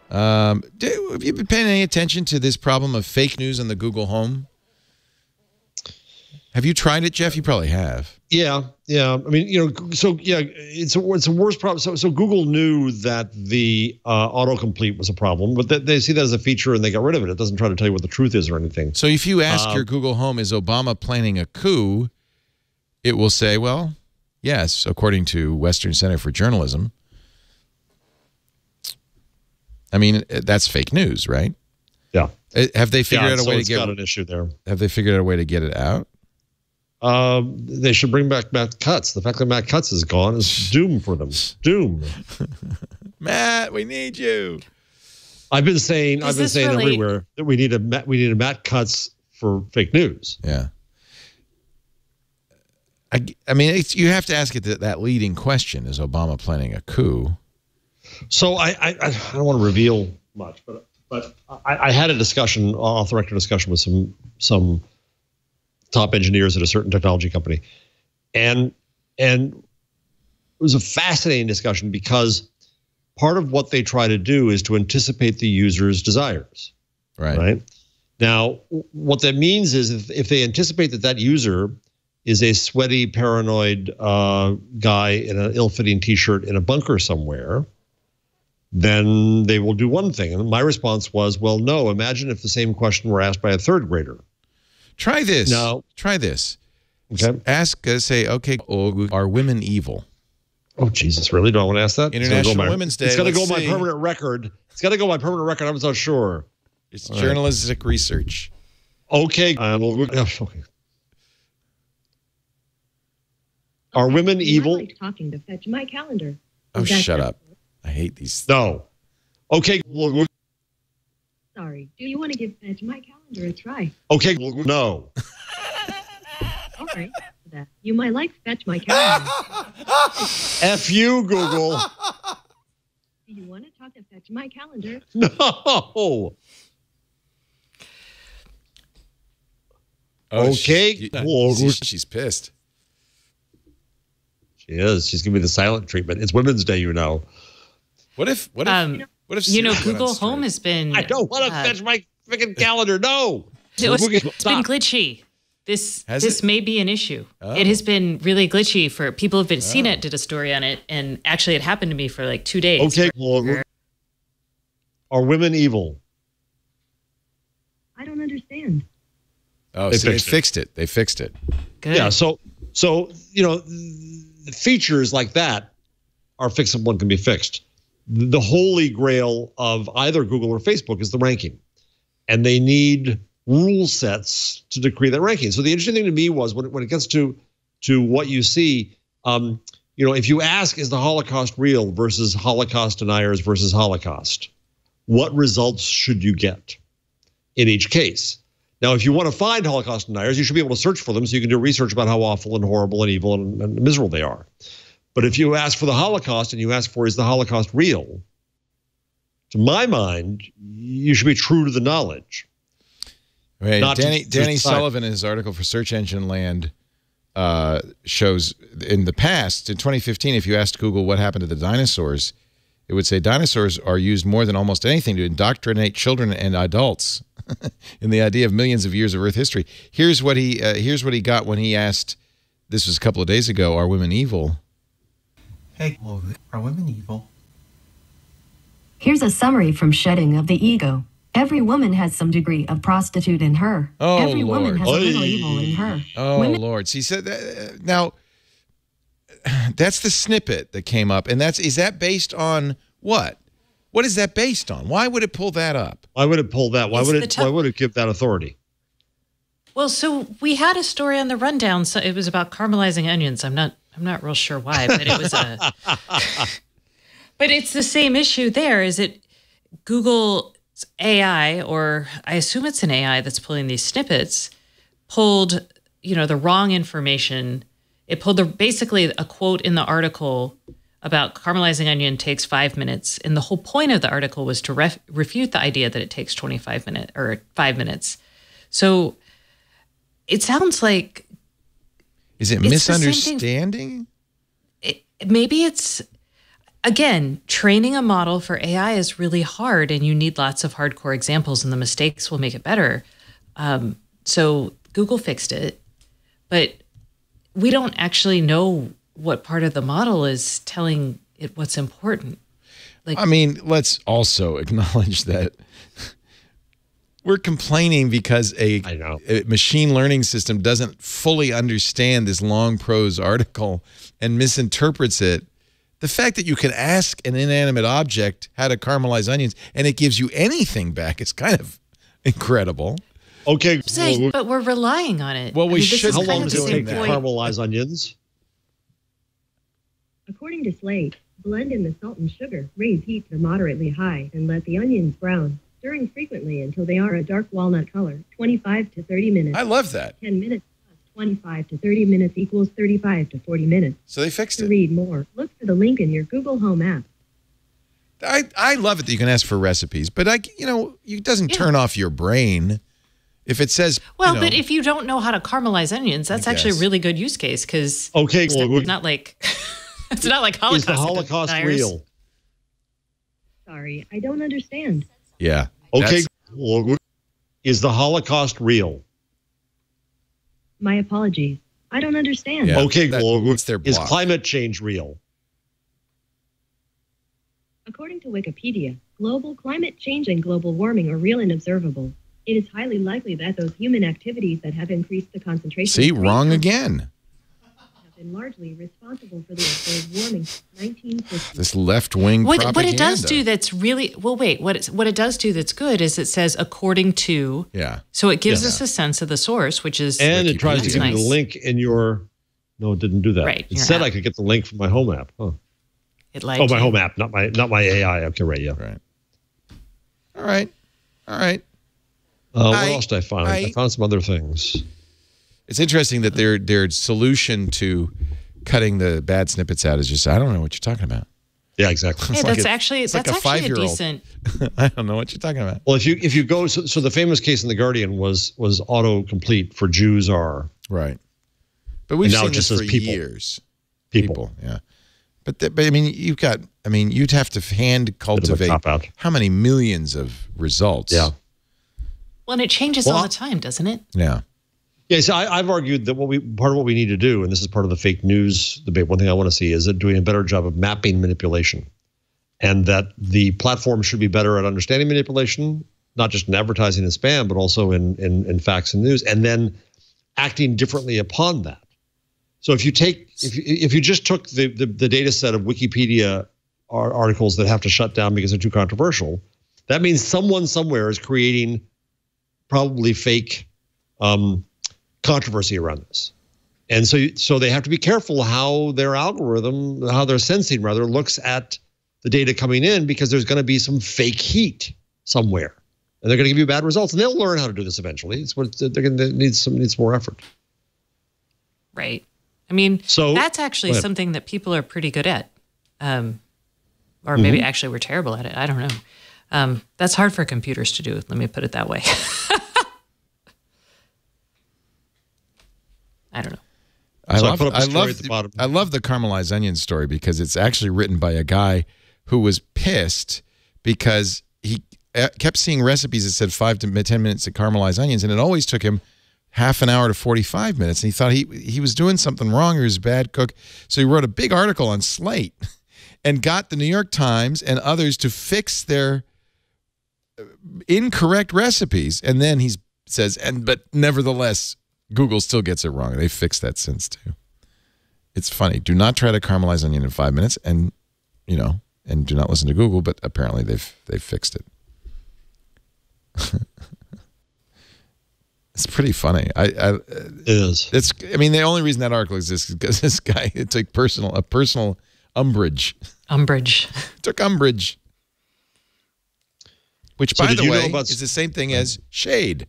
Have you been paying any attention to this problem of fake news on the Google Home? Have you tried it, Jeff? You probably have. Yeah. I mean, so yeah, it's a worse problem. So Google knew that the autocomplete was a problem, but they see that as a feature and they got rid of it. It doesn't try to tell you what the truth is or anything. So if you ask your Google Home, is Obama planning a coup? It will say, well, yes, according to Western Center for Journalism. I mean, that's fake news, right? Yeah. Have they figured out a way to get? Got an issue there. Have they figured out a way to get it out? They should bring back Matt Cutts. The fact that Matt Cutts is gone is doom for them. Doom. Matt, we need you. I've been saying everywhere that we need a Matt Cutts for fake news. Yeah. I mean, you have to ask it that leading question: is Obama planning a coup? So I don't want to reveal much, but I had a discussion, off the record discussion with some top engineers at a certain technology company, and it was a fascinating discussion because part of what they try to do is to anticipate the user's desires. Right. Now, what that means is if they anticipate that user is a sweaty, paranoid guy in an ill-fitting T-shirt in a bunker somewhere, then they will do one thing. And my response was, well, no, imagine if the same question were asked by a third grader. Try this. No. Try this. Okay. Say, okay, are women evil? Oh, Jesus, really? Do I want to ask that? International Women's Day. It's going to go on my permanent record. It's got to go on my permanent record. I'm not sure. It's journalistic research. Okay. Okay. Are women evil? I like talking to fetch my calendar. Oh, shut up. I hate these. No. Okay. Sorry. Do you want to give fetch my calendar a try? Okay. No. All right. You might like fetch my calendar. F you, Google. Do you want to talk to fetch my calendar? No. Okay. She's pissed. She is. She's giving me the silent treatment. It's Women's Day, you know. What if Google Home has been... I don't want to fetch my freaking calendar. No. It's been glitchy. This may be an issue. Oh. It has been really glitchy for people who've been seen it, did a story on it, and actually it happened to me for like 2 days. Okay. Are women evil? I don't understand. Oh, they fixed it. They fixed it. Good. Yeah, so features like that are fixable and can be fixed. The holy grail of either Google or Facebook is the ranking. And they need rule sets to decree that ranking. So the interesting thing to me was when it gets to what you see, if you ask, is the Holocaust real versus Holocaust deniers versus Holocaust, what results should you get in each case? Now, if you want to find Holocaust deniers, you should be able to search for them so you can do research about how awful and horrible and evil and miserable they are. But if you ask for the Holocaust and you ask for, is the Holocaust real? To my mind, you should be true to the knowledge. Right. Danny Sullivan, in his article for Search Engine Land, shows in the past, in 2015, if you asked Google what happened to the dinosaurs, it would say dinosaurs are used more than almost anything to indoctrinate children and adults in the idea of millions of years of Earth history. Here's what he got when he asked, this was a couple of days ago, are women evil? Hey, are women evil? Here's a summary from Shedding of the Ego. Every woman has some degree of prostitute in her. Oh, Every Lord. woman has a little evil in her. Oh, Lord. See, so now, that's the snippet that came up. And is that based on what? What is that based on? Why would it pull that up? Why would it pull that? Why would it give that authority? Well, so we had a story on the rundown. So it was about caramelizing onions. I'm not real sure why, but it was but it's the same issue there. Is it Google's AI, or I assume it's an AI that's pulling these snippets, pulled, the wrong information. It pulled basically a quote in the article about caramelizing onion takes 5 minutes. And the whole point of the article was to refute the idea that it takes 25 minutes or 5 minutes. So it sounds like... Is it misunderstanding? Maybe it's... again, training a model for AI is really hard, and you need lots of hardcore examples, and the mistakes will make it better. So Google fixed it, but we don't actually know what part of the model is telling it what's important. Like, I mean, let's also acknowledge that we're complaining because a machine learning system doesn't fully understand this long prose article and misinterprets it. The fact that you can ask an inanimate object how to caramelize onions and it gives you anything back is kind of incredible. Okay. But we're relying on it. Well, we should. How long does it take to caramelize onions? According to Slate, blend in the salt and sugar, raise heat to moderately high, and let the onions brown, stirring frequently until they are a dark walnut color, 25 to 30 minutes. I love that. 10 minutes plus 25 to 30 minutes equals 35 to 40 minutes. So they fixed it. To read more, look for the link in your Google Home app. I love it that you can ask for recipes, but it doesn't turn off your brain. If it says, well, but if you don't know how to caramelize onions, that's actually a really good use case because it's not like it's not like Holocaust. Is the Holocaust real? Sorry, I don't understand. Yeah. Okay. Is the Holocaust real? My apologies. I don't understand. Yeah, okay. Is climate change real? According to Wikipedia, global climate change and global warming are real and observable. It is highly likely that those human activities that have increased the concentration See, wrong again. have been largely responsible for the observed warming since 1950. This left-wing propaganda. What it does do that's really what it does do that's good is it says according to. Yeah. So it gives us a sense of the source, which is and it tries to give you the nice. link in your. No, it didn't do that. Right, It said I could get the link from my home app. Huh. It liked my home app, not my AI. Okay, right, yeah. Right. All right. What else did I find? I found some other things. It's interesting that their solution to cutting the bad snippets out is just, I don't know what you're talking about. Yeah, exactly. Hey, that's actually a 5-year-old. decent. I don't know what you're talking about. Well, if you go, so the famous case in The Guardian was autocomplete for Jews are. Right. But we've now seen it just this for says people. years. People. Yeah. But I mean, you'd have to hand cultivate how many millions of results. Yeah. Well, and it changes all the time, doesn't it? Yeah. Yeah, so I've argued that part of what we need to do, and this is part of the fake news debate, one thing I want to see is that doing a better job of mapping manipulation, and that the platform should be better at understanding manipulation, not just in advertising and spam, but also in facts and news, and then acting differently upon that. So if you just took the data set of Wikipedia articles that have to shut down because they're too controversial, that means someone somewhere is creating probably fake controversy around this. And so they have to be careful how their algorithm, how their sensing rather, looks at the data coming in, because there's going to be some fake heat somewhere. And they're going to give you bad results. And they'll learn how to do this eventually. They're going to need some more effort. Right. I mean, that's actually something that people are pretty good at. Or maybe actually we're terrible at it. I don't know. That's hard for computers to do. Let me put it that way. I don't know. I love the caramelized onion story because it's actually written by a guy who was pissed because he kept seeing recipes that said 5 to 10 minutes to caramelize onions, and it always took him half an hour to 45 minutes. And he thought he was doing something wrong, or he was a bad cook. So he wrote a big article on Slate and got the New York Times and others to fix their incorrect recipes. And then he says, but nevertheless, Google still gets it wrong. They fixed that since too. It's funny. Do not try to caramelize onion in 5 minutes, and and do not listen to Google. But apparently they've fixed it. It's pretty funny. It is. The only reason that article exists is because this guy took a personal umbrage. Took umbrage. Which, by the way, is the same thing as shade.